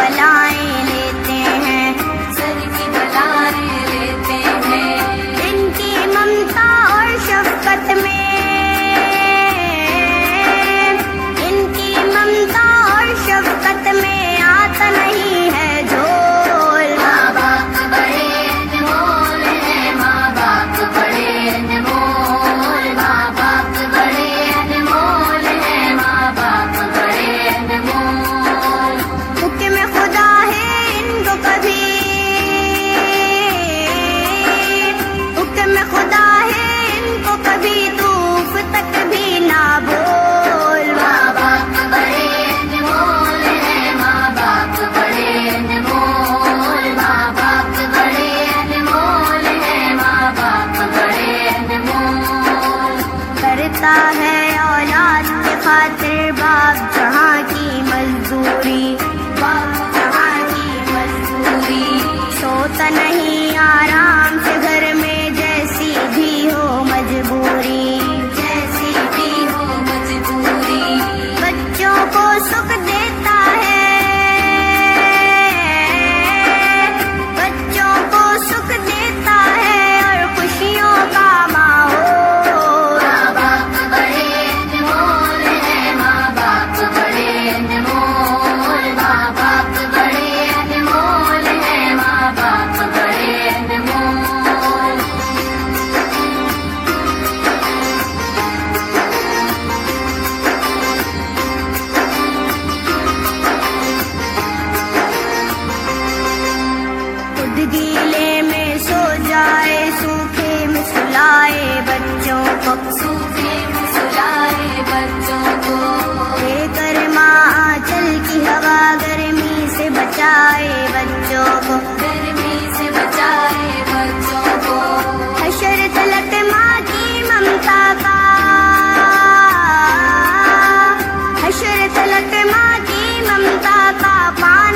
बलाएं लेते हैं, सर की बलाएं लेते हैं। इनकी ममता और शफकत में, इनकी ममता और शफकत में आता नहीं है झोल। माँ बाप बड़े अनमोल हैं, माँ बाप बड़े अनमोल, माँ बाप बड़े अनमोल हैं, माँ बाप बड़े अनमोल। हुक्म खुदा है इनको कभी, हुक्म खुदा है इनको कभी धूप तक भी ना बोल। माँ बाप बड़े अनमोल हैं, माँ बाप बड़े अनमोल, माँ बाप बड़े अनमोल हैं, माँ बाप बड़े अनमोल। करता है औलाद के खातिर बाप जहाँ की मजदूरी, बाप जहाँ की मजदूरी। सोता नहीं आराम से घर में जैसी भी हो मजबूरी, जैसी भी हो मजबूरी। बच्चों को सुख देता है, बच्चों को सुख देता है और खुशियों का माहौल। माँ बाप बड़े अनमोल हैं, माँ बाप बड़े अनमोल, माँ बाप बड़े अनमोल हैं, माँ बाप बड़े अनमोल। खुद गीले में सो जाए, सूखे में सुलाए बच्चों को, सूखे में सुलाए बच्चों को। लेकर माँ आंचल की हवा गर्मी से बचाए बच्चों को, गर्मी से बचाए बच्चों को। हशर तलक माँ की ममता का, हशर तलक माँ की ममता का पान